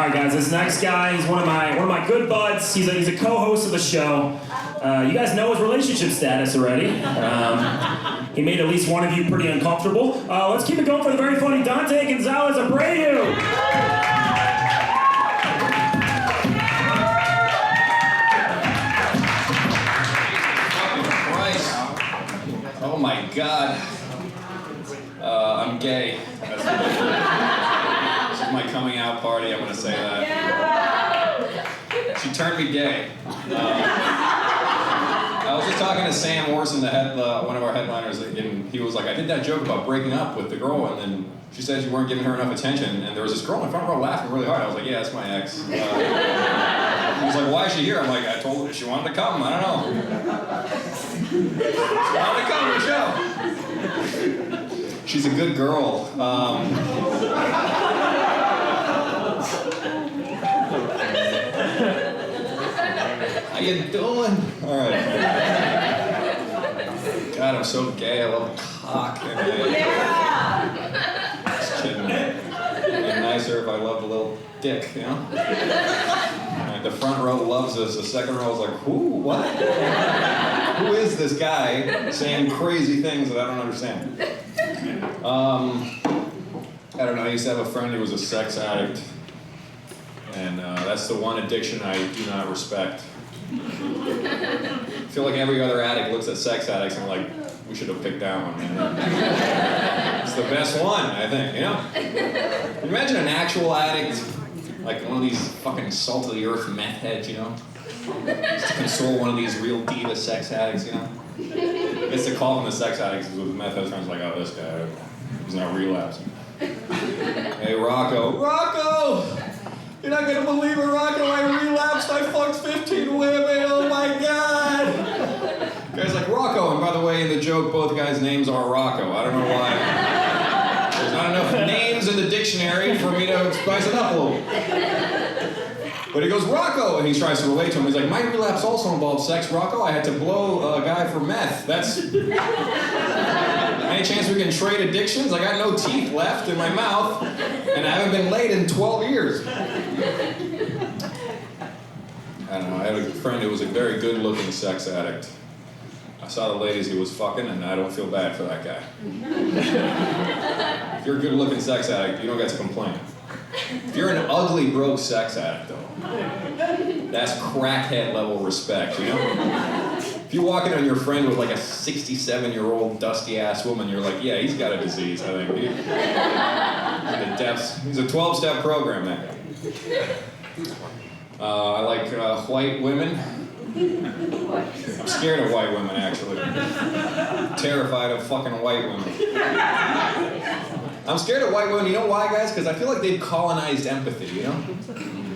right, guys. This next guy, he's one of my good buds. He's a co-host of the show. You guys know his relationship status already. He made at least one of you pretty uncomfortable. Let's keep it going for the very funny Dante Gonzalez-Abreu. Oh my God. I'm gay. That's what it is. This is my coming out party, I'm gonna say that. She turned me gay. I was just talking to Sam Orson, one of our headliners, and he was like, I did that joke about breaking up with the girl, and then she said you weren't giving her enough attention, and there was this girl in front row laughing really hard. I was like, yeah, that's my ex. He was like, why is she here? I'm like, I told her she wanted to come, I don't know. She wanted to come to the show. She's a good girl. How you doing? All right. God, I'm so gay. I love cock. Just kidding. It'd be nicer if I loved a little dick, you know? Like the front row loves us. The second row is like, who? What? Who is this guy saying crazy things that I don't understand? I don't know. I used to have a friend who was a sex addict. And that's the one addiction I do not respect. I feel like every other addict looks at sex addicts and like, we should have picked that one, man. It's the best one, I think, you know? Imagine an actual addict, like one of these fucking salt of the earth meth heads, you know? Just to console one of these real diva sex addicts, you know? I guess they call them the sex addicts because with meth heads, friends like, oh, this guy, he's not relapsing. Hey, Rocco. Rocco! You're not gonna believe it, Rocco. I relapsed. I fucked 15 women. Oh my God. Guy's like, Rocco. And by the way, in the joke, both guys' names are Rocco. I don't know why. There's not enough names in the dictionary for me to spice it up a little. But he goes, Rocco. And he tries to relate to him. He's like, my relapse also involved sex, Rocco. I had to blow a guy for meth. That's... Any chance we can trade addictions? I got no teeth left in my mouth, and I haven't been laid in 12 years. I don't know, I had a friend who was a very good-looking sex addict. I saw the ladies he was fucking, and I don't feel bad for that guy. If you're a good-looking sex addict, you don't get to complain. If you're an ugly, broke sex addict, though, that's crackhead-level respect, you know? If you walk in on your friend with like a 67-year-old dusty-ass woman, you're like, yeah, he's got a disease, I think. The depths. He's a 12-step program, that guy. I like white women. I'm scared of white women, actually. Terrified of fucking white women. I'm scared of white women. You know why, guys? Because I feel like they've colonized empathy, you know?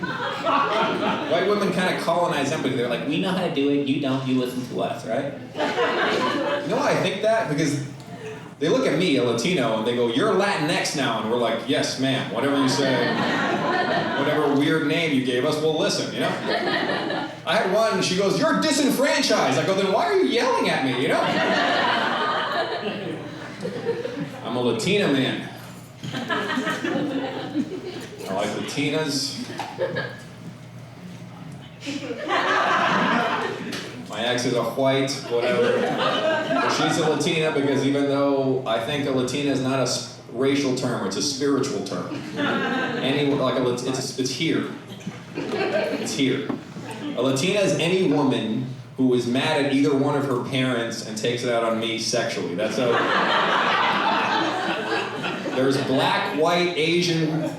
White women kind of colonize empathy. They're like, we know how to do it, you don't, you listen to us, right? You know why I think that? Because they look at me, a Latino, and they go, you're Latinx now, and we're like, yes, ma'am, whatever you say, whatever weird name you gave us, we'll listen, you know? I had one, and she goes, you're disenfranchised. I go, then why are you yelling at me, you know? I'm a Latina man. I like Latinas. My ex is a white, whatever. But she's a Latina because even though I think a Latina is not a racial term, it's a spiritual term. It's here. It's here. A Latina is any woman who is mad at either one of her parents and takes it out on me sexually. That's a... There's black, white, Asian,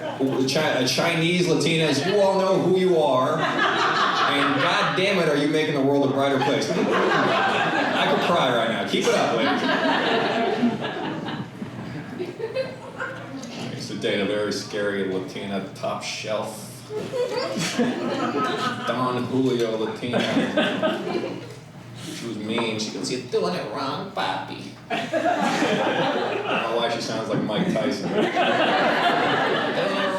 Chinese, Latinas. You all know who you are. And God damn it, are you making the world a brighter place? I could cry right now. Keep it up, ladies. I used to date a very scary Latina, top shelf. Don Julio Latina. She was mean. She goes, you're doing it wrong, papi. I don't know why she sounds like Mike Tyson. Doing it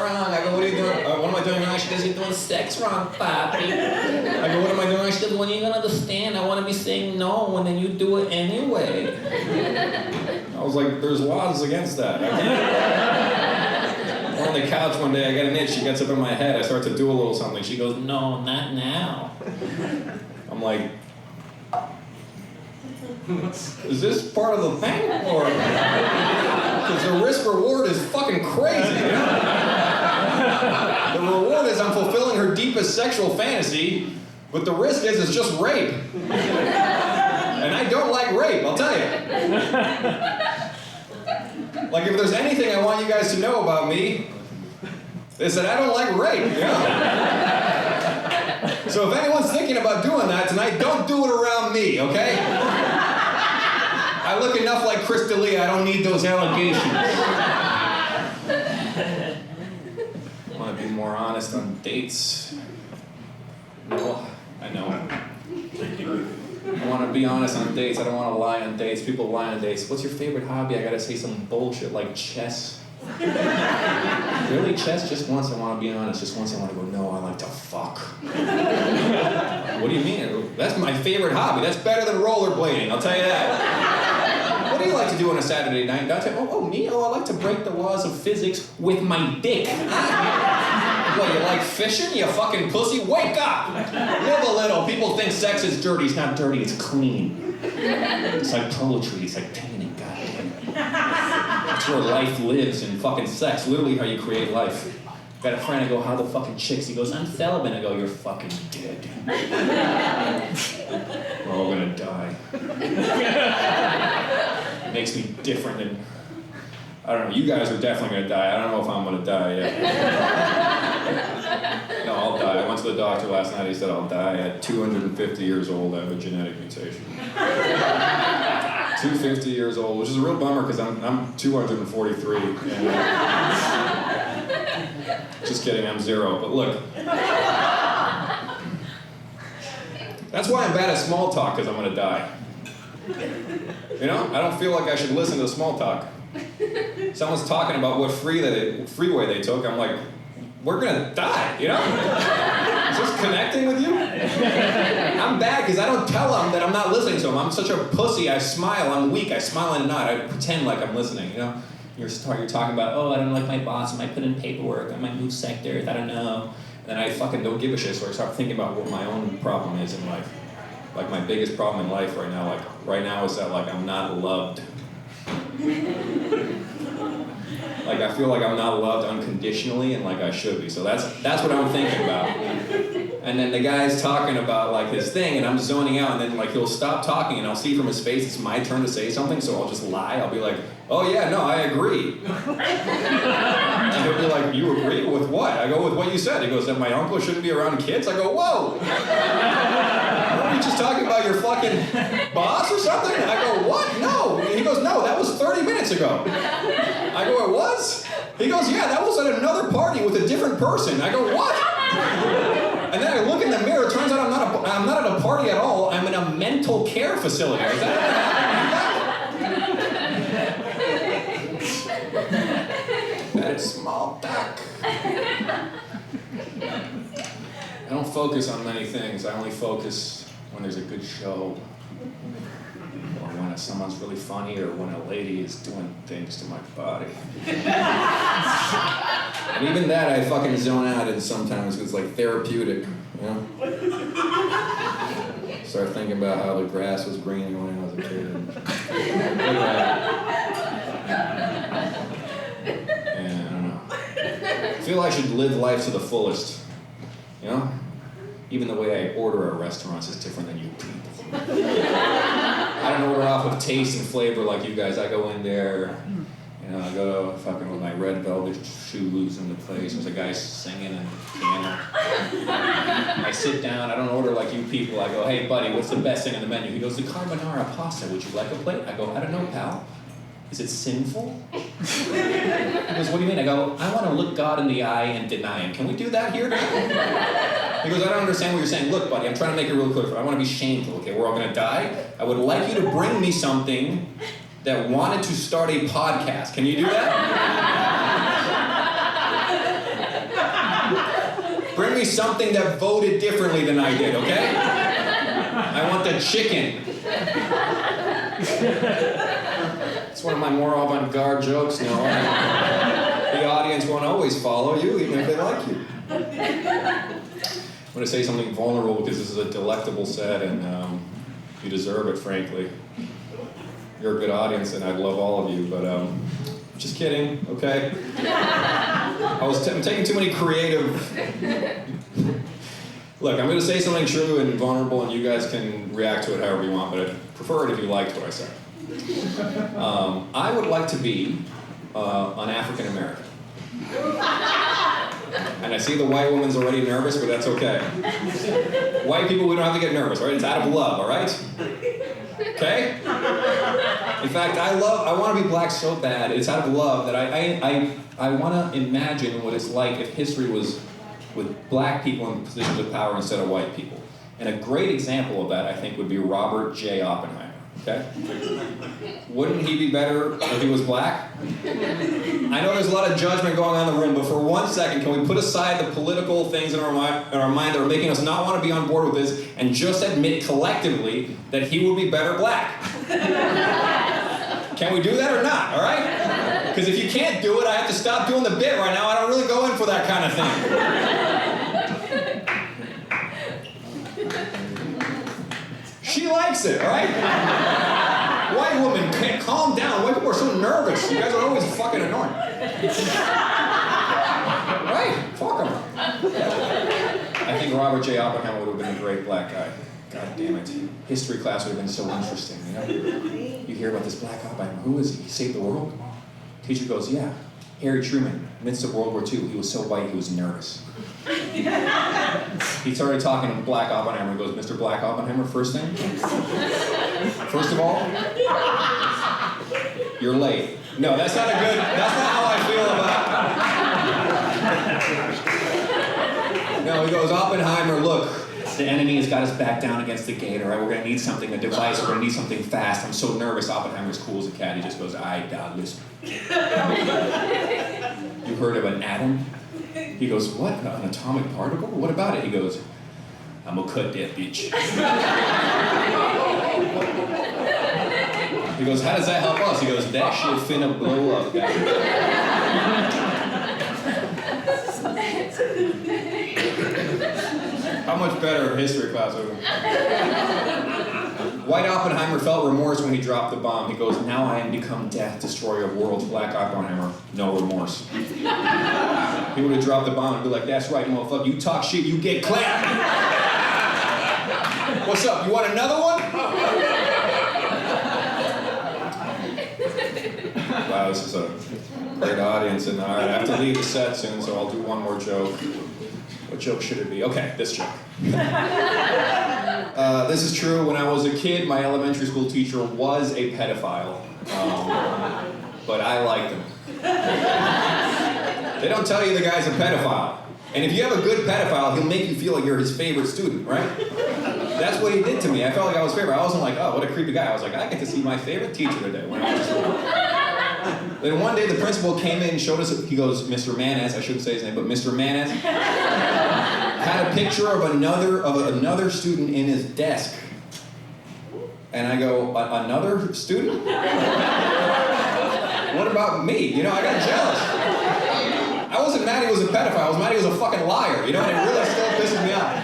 wrong. I go, what are you doing? What am I doing wrong? She goes, you're doing sex wrong, papi. I go, what am I doing wrong? She goes, when you gonna understand, I want to be saying no, and then you do it anyway. I was like, there's laws against that. I can't. on the couch one day, I get an itch, she gets up in my head, I start to do a little something. She goes, no, not now. I'm like, is this part of the thing? Or, because the risk reward is fucking crazy, you know? The reward is I'm fulfilling her deepest sexual fantasy, but the risk is it's just rape. And I don't like rape, I'll tell you. Like, if there's anything I want you guys to know about me, it's that I don't like rape, you know? So if anyone's thinking about doing that tonight, don't do it around me, okay? I look enough like Chris D'Elia, I don't need those allegations. I want to be more honest on dates. No, I know. I want to be honest on dates. I don't want to lie on dates. People lie on dates. What's your favorite hobby? I gotta say some bullshit like chess. Really, chess? Just once I want to be honest. Just once I want to go, no, I like to fuck. What do you mean? That's my favorite hobby. That's better than rollerblading, I'll tell you that. What do you like to do on a Saturday night, Dante? Oh, me? Oh, I like to break the laws of physics with my dick. What, you like fishing, you fucking pussy? Wake up! Live a little. People think sex is dirty. It's not dirty, it's clean. It's like poetry, it's like painting, goddamn. That's where life lives, in fucking sex. Literally how you create life. Got a friend, I go, how the fucking chicks? He goes, I'm celibate. I go, you're fucking dead. We're all gonna die. It makes me different than... I don't know, you guys are definitely gonna die. I don't know if I'm gonna die yet. No, I'll die. I went to the doctor last night, he said I'll die at 250 years old. I have a genetic mutation. 250 years old, which is a real bummer because I'm 243. And, just kidding, I'm 0, but look. That's why I'm bad at small talk, because I'm gonna die. You know, I don't feel like I should listen to small talk. Someone's talking about what freeway they took, I'm like, we're gonna die, you know? Is this connecting with you? I'm bad because I don't tell them that I'm not listening to them. I'm such a pussy, I smile, I'm weak, I smile and nod, I pretend like I'm listening, you know? You're talking about, oh, I don't like my boss, I might put in paperwork, I might move sectors, I don't know. And then I fucking don't give a shit, so I start thinking about what my own problem is in life. Like my biggest problem in life right now, is that like I'm not loved. Like I feel like I'm not loved unconditionally and like I should be. So that's what I'm thinking about. And then the guy's talking about like his thing and I'm zoning out and then like he'll stop talking and I'll see from his face it's my turn to say something, so I'll just lie. I'll be like, oh yeah, no, I agree. And he'll be like, you agree with what? I go, with what you said. He goes, that my uncle shouldn't be around kids? I go, whoa! Are you just talking about your fucking boss or something? I go, what? No. He goes, no, that was 30 minutes ago. I go, it was? He goes, yeah, that was at another party with a different person. I go, what? And then I look in the mirror, it turns out I'm not at a party at all, I'm in a mental care facility. Is that that is small talk. I don't focus on many things. I only focus when there's a good show. Or when someone's really funny, or when a lady is doing things to my body. And even that I fucking zone out in sometimes, it's like therapeutic, you know? Start thinking about how the grass was greener when I was a kid. Yeah, I don't know. I feel I should live life to the fullest, you know? Even the way I order at restaurants is different than you people. I don't order off of taste and flavor like you guys. I go in there, you know, I go fucking with my red velvet shoes in the place. There's a guy singing and piano. I sit down, I don't order like you people. I go, hey buddy, what's the best thing on the menu? He goes, the carbonara pasta, would you like a plate? I go, I don't know, pal. Is it sinful? He goes, what do you mean? I go, I want to look God in the eye and deny him. Can we do that here now? He goes, I don't understand what you're saying. Look, buddy, I'm trying to make it real clear. I want to be shameful, okay? We're all going to die. I would like you to bring me something that wanted to start a podcast. Can you do that? Bring me something that voted differently than I did, okay? I want the chicken. It's one of my more avant-garde jokes now. The audience won't always follow you, even if they like you. I'm going to say something vulnerable because this is a delectable set, and you deserve it, frankly. You're a good audience, and I'd love all of you, but just kidding, okay? I'm taking too many creative... Look, I'm going to say something true and vulnerable, and you guys can react to it however you want, but I'd prefer it if you liked what I said. I would like to be an African American. And I see the white woman's already nervous, but that's okay. White people, we don't have to get nervous, all right? It's out of love, all right? Okay? In fact, I want to be black so bad, it's out of love that I want to imagine what it's like if history was with black people in positions of power instead of white people. And a great example of that, I think, would be Robert J. Oppenheimer, okay? Wouldn't he be better if he was black? I know there's a lot of judgment going on in the room, but for 1 second, can we put aside the political things in our mind that are making us not want to be on board with this and just admit collectively that he would be better black? Can we do that or not, all right? Because if you can't do it, I have to stop doing the bit right now. I don't really go in for that kind of thing. She likes it, all right? White woman, can't calm down. White people are so nervous. You guys are always fucking annoying. Right? Fuck them. I think Robert J. Oppenheimer would have been a great black guy. God damn it. History class would have been so interesting, you know? You hear about this black Oppenheimer. Who is he? He saved the world? Teacher goes, yeah. Harry Truman, midst of World War II, he was so white he was nervous. He started talking to Black Oppenheimer and goes, Mr. Black Oppenheimer, first thing? First of all, you're late. No, that's not how I feel about... No, he goes, Oppenheimer, look, the enemy has got us back down against the gate, all right? We're gonna need something, a device, we're gonna need something fast. I'm so nervous. Oppenheimer's cool as a cat. He just goes, listen. You heard of an atom? He goes, what, an atomic particle? What about it? He goes, I'm gonna cut that bitch. He goes, how does that help us? He goes, that shit finna blow up, guys. How much better history class would have been? White Oppenheimer felt remorse when he dropped the bomb. He goes, now I am become death, destroyer of worlds. Black Oppenheimer, no remorse. He would have dropped the bomb and be like, that's right, motherfucker, you talk shit, you get clapped. What's up, you want another one? Wow, this is a great audience, and all right, I have to leave the set soon, so I'll do one more joke. What joke should it be? Okay, this joke. This is true. When I was a kid, my elementary school teacher was a pedophile, but I liked him. They don't tell you the guy's a pedophile. And if you have a good pedophile, he'll make you feel like you're his favorite student, right? That's what he did to me. I felt like I was favorite. I wasn't like, oh, what a creepy guy. I was like, I get to see my favorite teacher today when I was in school. Then one day the principal came in and showed us, he goes, Mr. Manes, I shouldn't say his name, but Mr. Manes had a picture of another student in his desk. And I go, another student? What about me? You know, I got jealous. I wasn't mad he was a pedophile, I was mad he was a fucking liar, you know, and it really still pisses me off.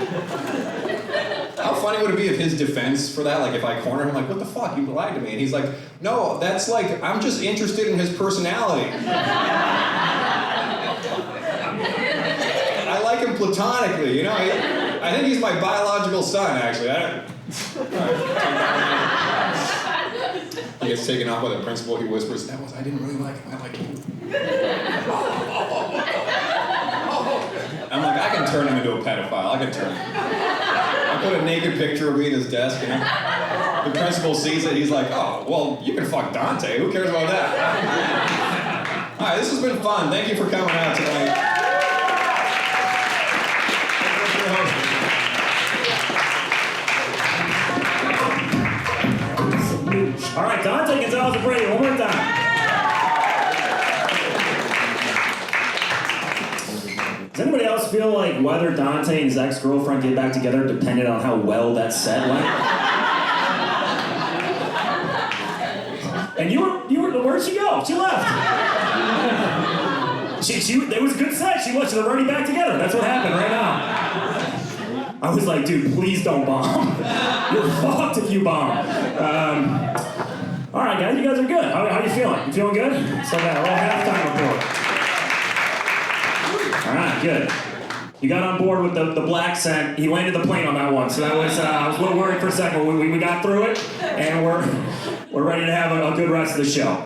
How funny would it be if his defense for that, like if I cornered him, like, what the fuck, you lied to me? And he's like, no, that's like, I'm just interested in his personality. I like him platonically, you know? I think he's my biological son, actually. He gets taken off by the principal, he whispers, I didn't really like him, I like him. I'm like, I can turn him into a pedophile, I can turn him. I put a naked picture of me in his desk, you know? The principal sees it, he's like, oh, well, you can fuck Dante, who cares about that? All right, this has been fun. Thank you for coming out tonight. All right, Dante Gonzalez-Abreu, one more time. Does anybody else feel like whether Dante and his ex-girlfriend get back together depended on how well that set went? And you were, where'd she go? She left. It was a good set. She was. They're running back together. That's what happened right now. I was like, dude, please don't bomb. You're fucked if you bomb. All right, guys, you guys are good. How you feeling? You feeling good? So that a little halftime report. All right, good. You got on board with the black scent. He landed the plane on that one, so that was I was a little worried for a second. We got through it, and we're ready to have a good rest of the show.